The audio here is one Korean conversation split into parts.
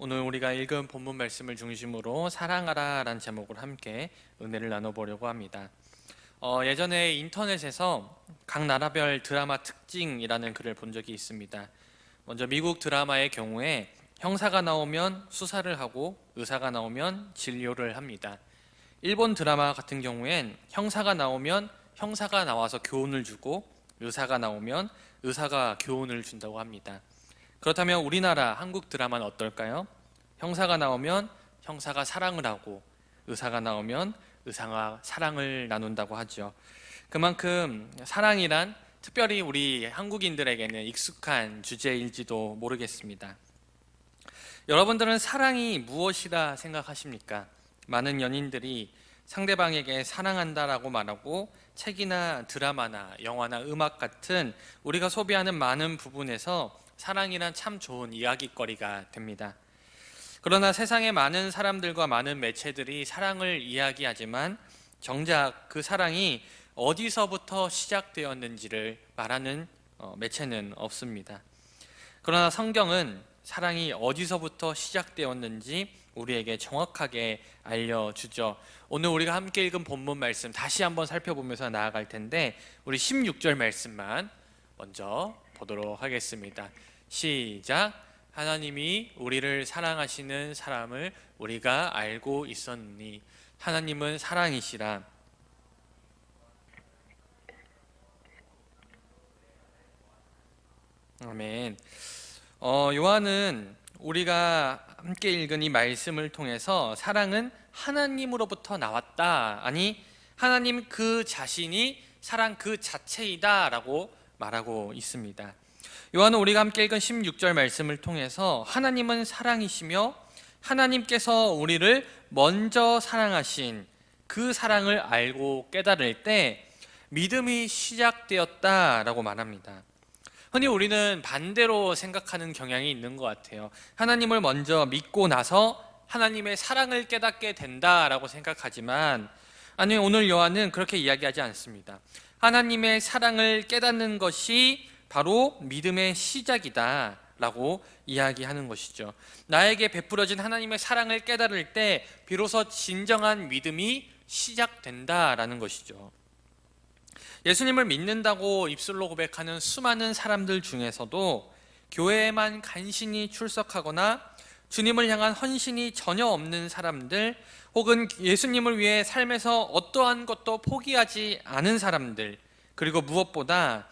오늘 우리가 읽은 본문 말씀을 중심으로 사랑하라 라는 제목으로 함께 은혜를 나눠보려고 합니다. 예전에 인터넷에서 각 나라별 드라마 특징이라는 글을 본 적이 있습니다. 먼저 미국 드라마의 경우에 형사가 나오면 수사를 하고 의사가 나오면 진료를 합니다. 일본 드라마 같은 경우엔 형사가 나오면 형사가 나와서 교훈을 주고 의사가 나오면 의사가 교훈을 준다고 합니다. 그렇다면 우리나라 한국 드라마는 어떨까요? 형사가 나오면 형사가 사랑을 하고 의사가 나오면 의사가 사랑을 나눈다고 하죠. 그만큼 사랑이란 특별히 우리 한국인들에게는 익숙한 주제일지도 모르겠습니다. 여러분들은 사랑이 무엇이라 생각하십니까? 많은 연인들이 상대방에게 사랑한다라고 말하고 책이나 드라마나 영화나 음악 같은 우리가 소비하는 많은 부분에서 사랑이란 참 좋은 이야기거리가 됩니다. 그러나 세상의 많은 사람들과 많은 매체들이 사랑을 이야기하지만 정작 그 사랑이 어디서부터 시작되었는지를 말하는 매체는 없습니다. 그러나 성경은 사랑이 어디서부터 시작되었는지 우리에게 정확하게 알려주죠. 오늘 우리가 함께 읽은 본문 말씀 다시 한번 살펴보면서 나아갈 텐데 우리 16절 말씀만 먼저 보도록 하겠습니다. 시작. 하나님이 우리를 사랑하시는 사람을 우리가 알고 있었니. 하나님은 사랑이시라. 아멘. 요한은 우리가 함께 읽은 이 말씀을 통해서 사랑은 하나님으로부터 나왔다, 아니 하나님 그 자신이 사랑 그 자체이다 라고 말하고 있습니다. 요한은 우리가 함께 읽은 16절 말씀을 통해서 하나님은 사랑이시며 하나님께서 우리를 먼저 사랑하신 그 사랑을 알고 깨달을 때 믿음이 시작되었다라고 말합니다. 흔히 우리는 반대로 생각하는 경향이 있는 것 같아요. 하나님을 먼저 믿고 나서 하나님의 사랑을 깨닫게 된다라고 생각하지만 아니, 오늘 요한은 그렇게 이야기하지 않습니다. 하나님의 사랑을 깨닫는 것이 바로 믿음의 시작이다 라고 이야기하는 것이죠. 나에게 베풀어진 하나님의 사랑을 깨달을 때 비로소 진정한 믿음이 시작된다라는 것이죠. 예수님을 믿는다고 입술로 고백하는 수많은 사람들 중에서도 교회에만 간신히 출석하거나 주님을 향한 헌신이 전혀 없는 사람들, 혹은 예수님을 위해 삶에서 어떠한 것도 포기하지 않은 사람들, 그리고 무엇보다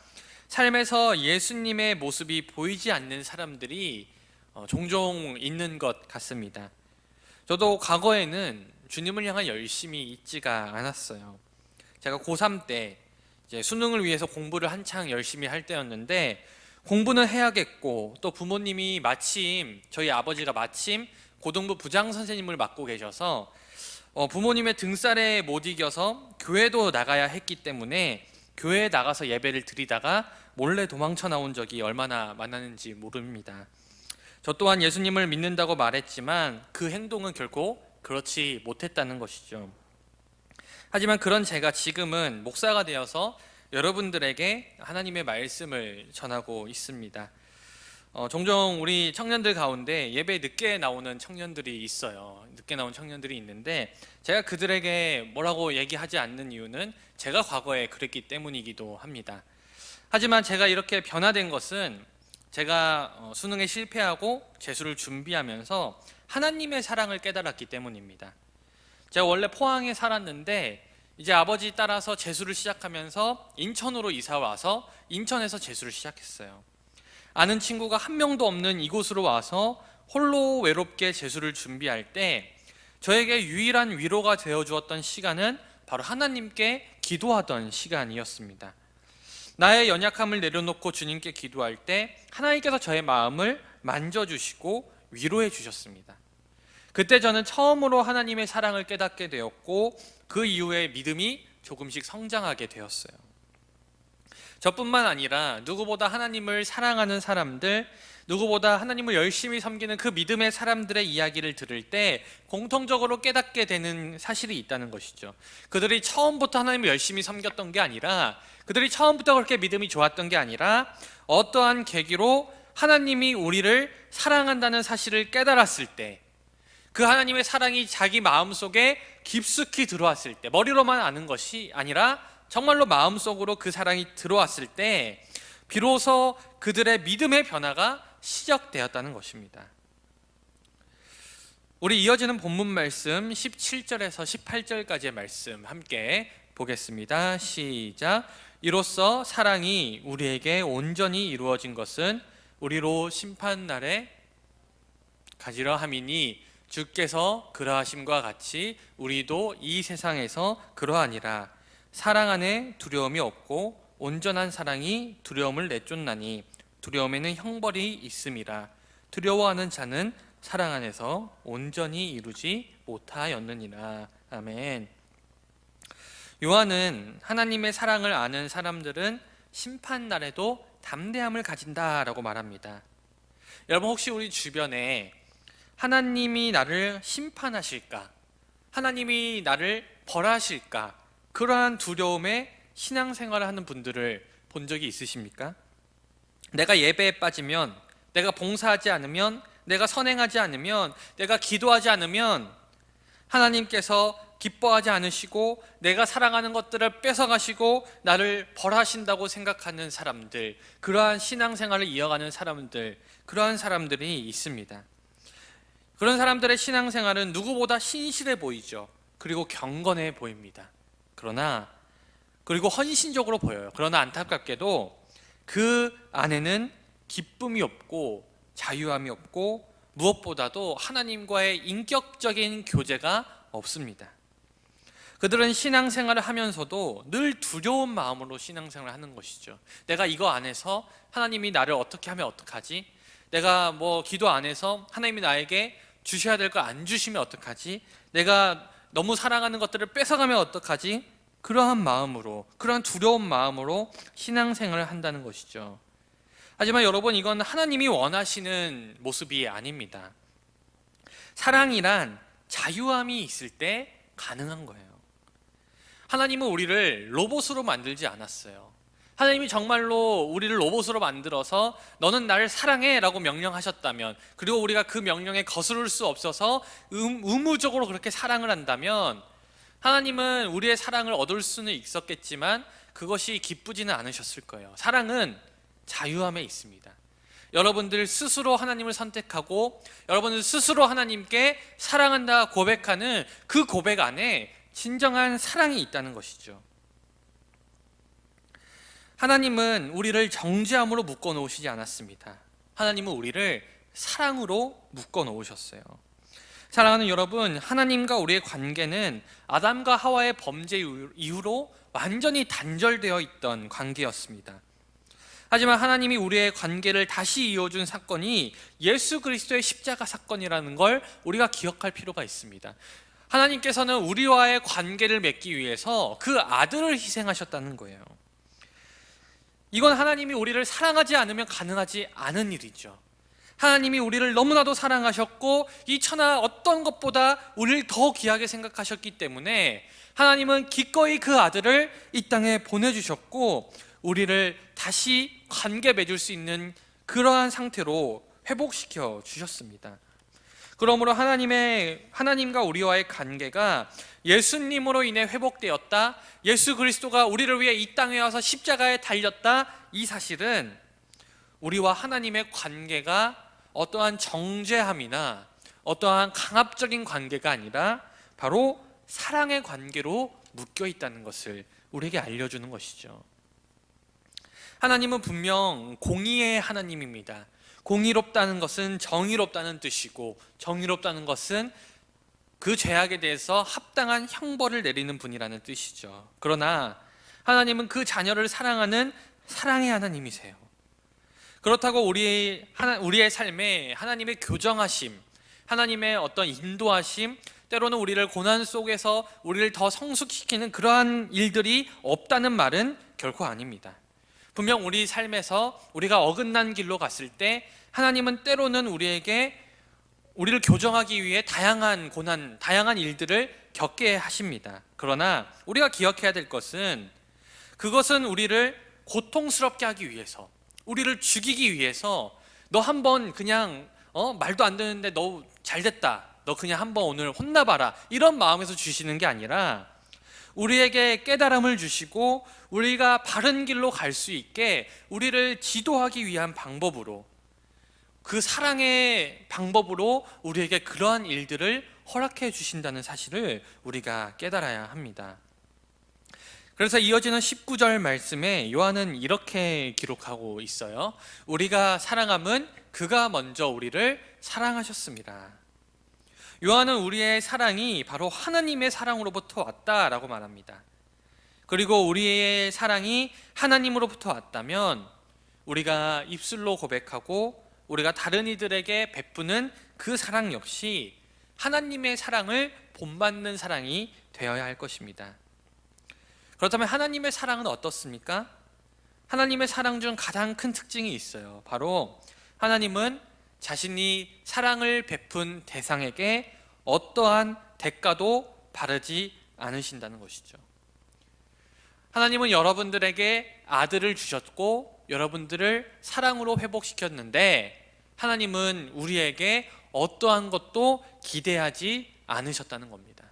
삶에서 예수님의 모습이 보이지 않는 사람들이 종종 있는 것 같습니다. 저도 과거에는 주님을 향한 열심이 있지가 않았어요. 제가 고3 때 이제 수능을 위해서 공부를 한창 열심히 할 때였는데, 공부는 해야겠고 또 부모님이 마침, 저희 아버지가 마침 고등부 부장 선생님을 맡고 계셔서 부모님의 등살에 못 이겨서 교회도 나가야 했기 때문에 교회에 나가서 예배를 드리다가 몰래 도망쳐 나온 적이 얼마나 많았는지 모릅니다. 저 또한 예수님을 믿는다고 말했지만 그 행동은 결코 그렇지 못했다는 것이죠. 하지만 그런 제가 지금은 목사가 되어서 여러분들에게 하나님의 말씀을 전하고 있습니다. 종종 우리 청년들 가운데 예배 늦게 나오는 청년들이 있어요. 늦게 나온 청년들이 있는데 제가 그들에게 뭐라고 얘기하지 않는 이유는 제가 과거에 그랬기 때문이기도 합니다. 하지만 제가 이렇게 변화된 것은 제가 수능에 실패하고 재수를 준비하면서 하나님의 사랑을 깨달았기 때문입니다. 제가 원래 포항에 살았는데 이제 아버지 따라서 재수를 시작하면서 인천으로 이사 와서 인천에서 재수를 시작했어요. 아는 친구가 한 명도 없는 이곳으로 와서 홀로 외롭게 재수를 준비할 때 저에게 유일한 위로가 되어 주었던 시간은 바로 하나님께 기도하던 시간이었습니다. 나의 연약함을 내려놓고 주님께 기도할 때 하나님께서 저의 마음을 만져주시고 위로해 주셨습니다. 그때 저는 처음으로 하나님의 사랑을 깨닫게 되었고 그 이후에 믿음이 조금씩 성장하게 되었어요. 저뿐만 아니라 누구보다 하나님을 사랑하는 사람들, 누구보다 하나님을 열심히 섬기는 그 믿음의 사람들의 이야기를 들을 때 공통적으로 깨닫게 되는 사실이 있다는 것이죠. 그들이 처음부터 하나님을 열심히 섬겼던 게 아니라, 그들이 처음부터 그렇게 믿음이 좋았던 게 아니라 어떠한 계기로 하나님이 우리를 사랑한다는 사실을 깨달았을 때, 그 하나님의 사랑이 자기 마음속에 깊숙이 들어왔을 때, 머리로만 아는 것이 아니라 정말로 마음속으로 그 사랑이 들어왔을 때 비로소 그들의 믿음의 변화가 시작되었다는 것입니다. 우리 이어지는 본문 말씀 17절에서 18절까지의 말씀 함께 보겠습니다. 시작. 이로써 사랑이 우리에게 온전히 이루어진 것은 우리로 심판날에 가지러 함이니 주께서 그러하심과 같이 우리도 이 세상에서 그러하니라. 사랑 안에 두려움이 없고 온전한 사랑이 두려움을 내쫓나니 두려움에는 형벌이 있음이라. 두려워하는 자는 사랑 안에서 온전히 이루지 못하였느니라. 아멘. 요한은 하나님의 사랑을 아는 사람들은 심판날에도 담대함을 가진다라고 말합니다. 여러분, 혹시 우리 주변에 하나님이 나를 심판하실까, 하나님이 나를 벌하실까, 그러한 두려움에 신앙생활을 하는 분들을 본 적이 있으십니까? 내가 예배에 빠지면, 내가 봉사하지 않으면, 내가 선행하지 않으면, 내가 기도하지 않으면 하나님께서 기뻐하지 않으시고 내가 사랑하는 것들을 뺏어가시고 나를 벌하신다고 생각하는 사람들, 그러한 신앙생활을 이어가는 사람들, 그러한 사람들이 있습니다. 그런 사람들의 신앙생활은 누구보다 신실해 보이죠. 그리고 경건해 보입니다. 그리고 헌신적으로 보여요. 그러나 안타깝게도 그 안에는 기쁨이 없고 자유함이 없고 무엇보다도 하나님과의 인격적인 교제가 없습니다. 그들은 신앙생활을 하면서도 늘 두려운 마음으로 신앙생활을 하는 것이죠. 내가 이거 안에서 하나님이 나를 어떻게 하면 어떡하지? 내가 기도 안에서 하나님이 나에게 주셔야 될 거 안 주시면 어떡하지? 내가 너무 사랑하는 것들을 뺏어가면 어떡하지? 그러한 마음으로, 그러한 두려운 마음으로 신앙생활을 한다는 것이죠. 하지만 여러분, 이건 하나님이 원하시는 모습이 아닙니다. 사랑이란 자유함이 있을 때 가능한 거예요. 하나님은 우리를 로봇으로 만들지 않았어요. 하나님이 정말로 우리를 로봇으로 만들어서 너는 나를 사랑해 라고 명령하셨다면, 그리고 우리가 그 명령에 거스를 수 없어서 의무적으로 그렇게 사랑을 한다면 하나님은 우리의 사랑을 얻을 수는 있었겠지만 그것이 기쁘지는 않으셨을 거예요. 사랑은 자유함에 있습니다. 여러분들 스스로 하나님을 선택하고 여러분들 스스로 하나님께 사랑한다 고백하는 그 고백 안에 진정한 사랑이 있다는 것이죠. 하나님은 우리를 정죄함으로 묶어 놓으시지 않았습니다. 하나님은 우리를 사랑으로 묶어 놓으셨어요. 사랑하는 여러분, 하나님과 우리의 관계는 아담과 하와의 범죄 이후로 완전히 단절되어 있던 관계였습니다. 하지만 하나님이 우리의 관계를 다시 이어준 사건이 예수 그리스도의 십자가 사건이라는 걸 우리가 기억할 필요가 있습니다. 하나님께서는 우리와의 관계를 맺기 위해서 그 아들을 희생하셨다는 거예요. 이건 하나님이 우리를 사랑하지 않으면 가능하지 않은 일이죠. 하나님이 우리를 너무나도 사랑하셨고 이 천하 어떤 것보다 우리를 더 귀하게 생각하셨기 때문에 하나님은 기꺼이 그 아들을 이 땅에 보내주셨고 우리를 다시 관계 맺을 수 있는 그러한 상태로 회복시켜 주셨습니다. 그러므로 하나님과 우리와의 관계가 예수님으로 인해 회복되었다, 예수 그리스도가 우리를 위해 이 땅에 와서 십자가에 달렸다, 이 사실은 우리와 하나님의 관계가 어떠한 정죄함이나 어떠한 강압적인 관계가 아니라 바로 사랑의 관계로 묶여 있다는 것을 우리에게 알려주는 것이죠. 하나님은 분명 공의의 하나님입니다. 공의롭다는 것은 정의롭다는 뜻이고, 정의롭다는 것은 그 죄악에 대해서 합당한 형벌을 내리는 분이라는 뜻이죠. 그러나 하나님은 그 자녀를 사랑하는 사랑의 하나님이세요. 그렇다고 우리의 삶에 하나님의 교정하심, 하나님의 어떤 인도하심, 때로는 우리를 고난 속에서 우리를 더 성숙시키는 그러한 일들이 없다는 말은 결코 아닙니다. 분명 우리 삶에서 우리가 어긋난 길로 갔을 때 하나님은 때로는 우리를 교정하기 위해 다양한 고난, 다양한 일들을 겪게 하십니다. 그러나 우리가 기억해야 될 것은 그것은 우리를 고통스럽게 하기 위해서, 우리를 죽이기 위해서, 너 한번 그냥 말도 안 되는데 너 잘됐다, 너 그냥 한번 오늘 혼나봐라, 이런 마음에서 주시는 게 아니라 우리에게 깨달음을 주시고 우리가 바른 길로 갈 수 있게 우리를 지도하기 위한 방법으로, 그 사랑의 방법으로 우리에게 그러한 일들을 허락해 주신다는 사실을 우리가 깨달아야 합니다. 그래서 이어지는 19절 말씀에 요한은 이렇게 기록하고 있어요. 우리가 사랑함은 그가 먼저 우리를 사랑하셨습니다. 요한은 우리의 사랑이 바로 하나님의 사랑으로부터 왔다라고 말합니다. 그리고 우리의 사랑이 하나님으로부터 왔다면 우리가 입술로 고백하고 우리가 다른 이들에게 베푸는 그 사랑 역시 하나님의 사랑을 본받는 사랑이 되어야 할 것입니다. 그렇다면 하나님의 사랑은 어떻습니까? 하나님의 사랑 중 가장 큰 특징이 있어요. 바로 하나님은 자신이 사랑을 베푼 대상에게 어떠한 대가도 바르지 않으신다는 것이죠. 하나님은 여러분들에게 아들을 주셨고 여러분들을 사랑으로 회복시켰는데 하나님은 우리에게 어떠한 것도 기대하지 않으셨다는 겁니다.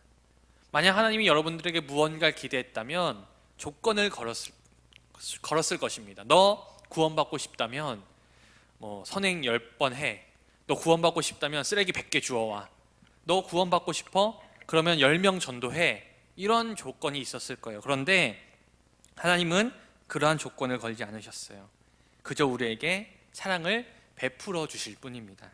만약 하나님이 여러분들에게 무언가를 기대했다면 조건을 걸었을 것입니다. 너 구원받고 싶다면 선행 10번 해. 너 구원받고 싶다면 쓰레기 100개 주워와. 너 구원받고 싶어? 그러면 10명 전도해. 이런 조건이 있었을 거예요. 그런데 하나님은 그러한 조건을 걸지 않으셨어요. 그저 우리에게 사랑을 베풀어 주실 뿐입니다.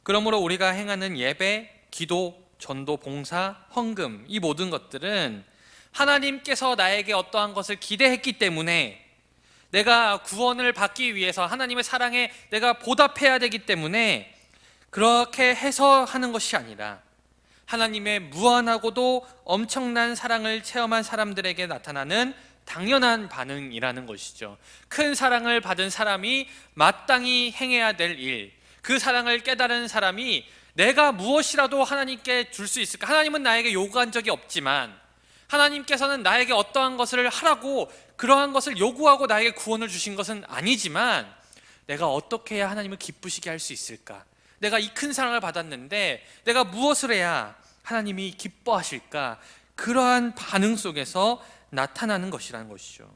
그러므로 우리가 행하는 예배, 기도, 전도, 봉사, 헌금, 이 모든 것들은 하나님께서 나에게 어떠한 것을 기대했기 때문에, 내가 구원을 받기 위해서 하나님의 사랑에 내가 보답해야 되기 때문에 그렇게 해서 하는 것이 아니라 하나님의 무한하고도 엄청난 사랑을 체험한 사람들에게 나타나는 당연한 반응이라는 것이죠. 큰 사랑을 받은 사람이 마땅히 행해야 될 일, 그 사랑을 깨달은 사람이 내가 무엇이라도 하나님께 줄 수 있을까? 하나님은 나에게 요구한 적이 없지만 하나님께서는 나에게 어떠한 것을 하라고 그러한 것을 요구하고 나에게 구원을 주신 것은 아니지만 내가 어떻게 해야 하나님을 기쁘시게 할 수 있을까? 내가 이 큰 사랑을 받았는데 내가 무엇을 해야 하나님이 기뻐하실까? 그러한 반응 속에서 나타나는 것이라는 것이죠.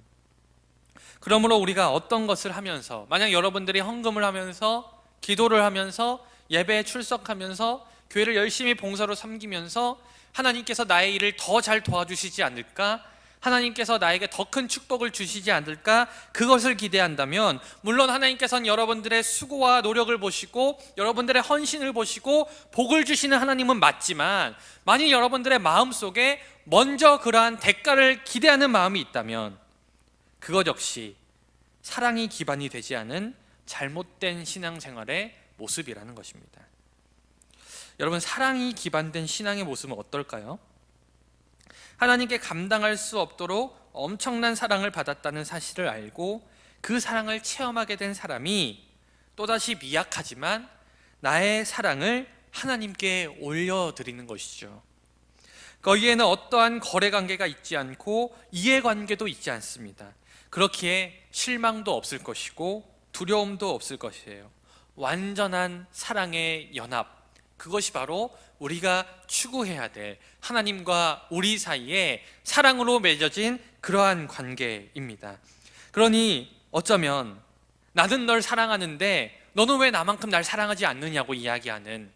그러므로 우리가 어떤 것을 하면서, 만약 여러분들이 헌금을 하면서, 기도를 하면서, 예배에 출석하면서, 교회를 열심히 봉사로 섬기면서 하나님께서 나의 일을 더 잘 도와주시지 않을까? 하나님께서 나에게 더 큰 축복을 주시지 않을까? 그것을 기대한다면 물론 하나님께서는 여러분들의 수고와 노력을 보시고 여러분들의 헌신을 보시고 복을 주시는 하나님은 맞지만, 만일 여러분들의 마음속에 먼저 그러한 대가를 기대하는 마음이 있다면 그것 역시 사랑이 기반이 되지 않은 잘못된 신앙생활의 모습이라는 것입니다. 여러분, 사랑이 기반된 신앙의 모습은 어떨까요? 하나님께 감당할 수 없도록 엄청난 사랑을 받았다는 사실을 알고 그 사랑을 체험하게 된 사람이 또다시 미약하지만 나의 사랑을 하나님께 올려드리는 것이죠. 거기에는 어떠한 거래관계가 있지 않고 이해관계도 있지 않습니다. 그렇기에 실망도 없을 것이고 두려움도 없을 것이에요. 완전한 사랑의 연합, 그것이 바로 우리가 추구해야 될 하나님과 우리 사이에 사랑으로 맺어진 그러한 관계입니다. 그러니 어쩌면 나는 널 사랑하는데 너는 왜 나만큼 날 사랑하지 않느냐고 이야기하는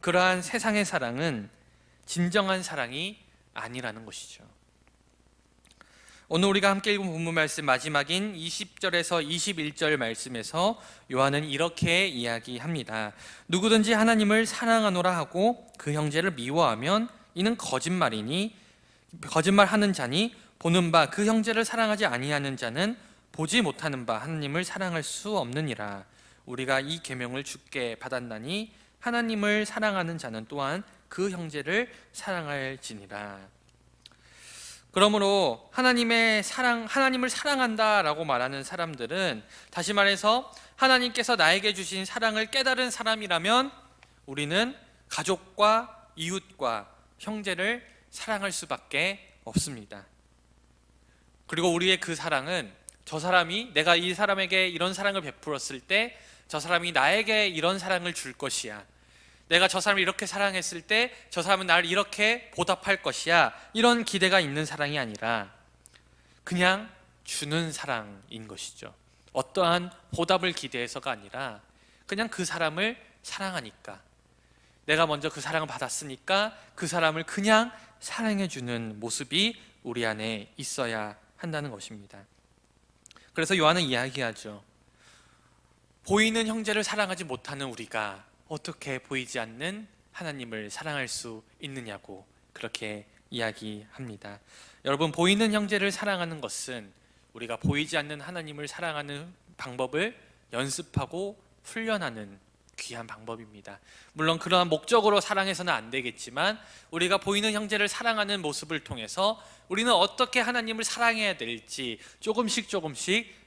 그러한 세상의 사랑은 진정한 사랑이 아니라는 것이죠. 오늘 우리가 함께 읽은 본문 말씀 마지막인 20절에서 21절 말씀에서 요한은 이렇게 이야기합니다. 누구든지 하나님을 사랑하노라 하고 그 형제를 미워하면 이는 거짓말이니 거짓말하는 자니 보는 바 그 형제를 사랑하지 아니하는 자는 보지 못하는 바 하나님을 사랑할 수 없느니라. 우리가 이 계명을 주께 받았나니 하나님을 사랑하는 자는 또한 그 형제를 사랑할지니라. 그러므로 하나님을 사랑한다라고 말하는 사람들은, 다시 말해서 하나님께서 나에게 주신 사랑을 깨달은 사람이라면 우리는 가족과 이웃과 형제를 사랑할 수밖에 없습니다. 그리고 우리의 그 사랑은 저 사람이, 내가 이 사람에게 이런 사랑을 베풀었을 때 저 사람이 나에게 이런 사랑을 줄 것이야, 내가 저 사람을 이렇게 사랑했을 때 저 사람은 나를 이렇게 보답할 것이야, 이런 기대가 있는 사랑이 아니라 그냥 주는 사랑인 것이죠. 어떠한 보답을 기대해서가 아니라 그냥 그 사람을 사랑하니까, 내가 먼저 그 사랑을 받았으니까 그 사람을 그냥 사랑해주는 모습이 우리 안에 있어야 한다는 것입니다. 그래서 요한은 이야기하죠. 보이는 형제를 사랑하지 못하는 우리가 어떻게 보이지 않는 하나님을 사랑할 수 있느냐고 그렇게 이야기합니다. 여러분, 보이는 형제를 사랑하는 것은 우리가 보이지 않는 하나님을 사랑하는 방법을 연습하고 훈련하는 귀한 방법입니다. 물론 그러한 목적으로 사랑해서는 안 되겠지만 우리가 보이는 형제를 사랑하는 모습을 통해서 우리는 어떻게 하나님을 사랑해야 될지 조금씩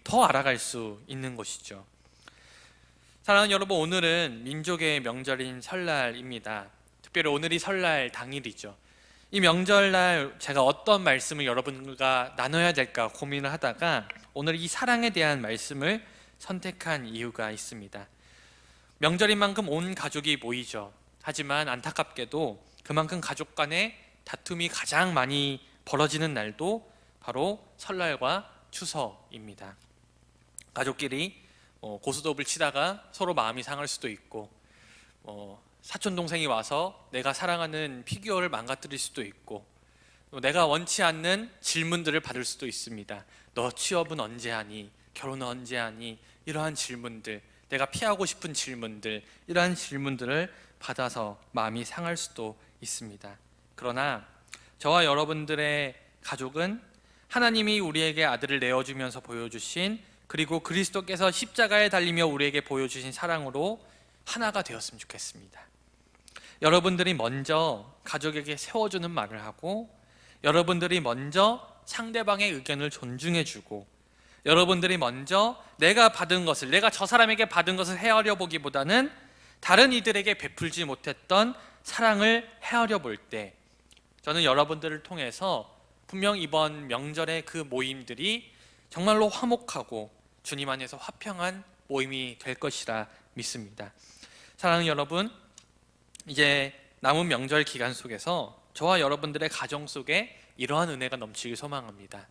더 알아갈 수 있는 것이죠. 사랑하는 여러분, 오늘은 민족의 명절인 설날입니다. 특별히 오늘이 설날 당일이죠. 이 명절날 제가 어떤 말씀을 여러분과 나눠야 될까 고민을 하다가 오늘 이 사랑에 대한 말씀을 선택한 이유가 있습니다. 명절인 만큼 온 가족이 모이죠. 하지만 안타깝게도 그만큼 가족 간의 다툼이 가장 많이 벌어지는 날도 바로 설날과 추석입니다. 가족끼리 고스톱을 치다가 서로 마음이 상할 수도 있고, 사촌 동생이 와서 내가 사랑하는 피규어를 망가뜨릴 수도 있고, 내가 원치 않는 질문들을 받을 수도 있습니다. 너 취업은 언제 하니? 결혼은 언제 하니? 이러한 질문들, 내가 피하고 싶은 질문들, 이러한 질문들을 받아서 마음이 상할 수도 있습니다. 그러나 저와 여러분들의 가족은 하나님이 우리에게 아들을 내어주면서 보여주신, 그리고 그리스도께서 십자가에 달리며 우리에게 보여주신 사랑으로 하나가 되었으면 좋겠습니다. 여러분들이 먼저 가족에게 세워주는 말을 하고, 여러분들이 먼저 상대방의 의견을 존중해주고, 여러분들이 먼저 내가 받은 것을, 내가 저 사람에게 받은 것을 헤아려 보기보다는 다른 이들에게 베풀지 못했던 사랑을 헤아려 볼 때, 저는 여러분들을 통해서 분명 이번 명절의 그 모임들이 정말로 화목하고 주님 안에서 화평한 모임이 될 것이라 믿습니다. 사랑하는 여러분, 이제 남은 명절 기간 속에서 저와 여러분들의 가정 속에 이러한 은혜가 넘치길 소망합니다.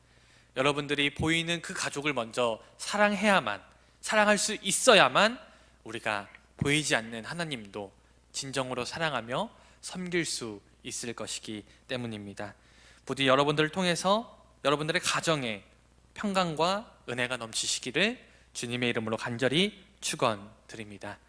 여러분들이 보이는 그 가족을 먼저 사랑해야만, 사랑할 수 있어야만 우리가 보이지 않는 하나님도 진정으로 사랑하며 섬길 수 있을 것이기 때문입니다. 부디 여러분들을 통해서 여러분들의 가정에 평강과 은혜가 넘치시기를 주님의 이름으로 간절히 축원드립니다.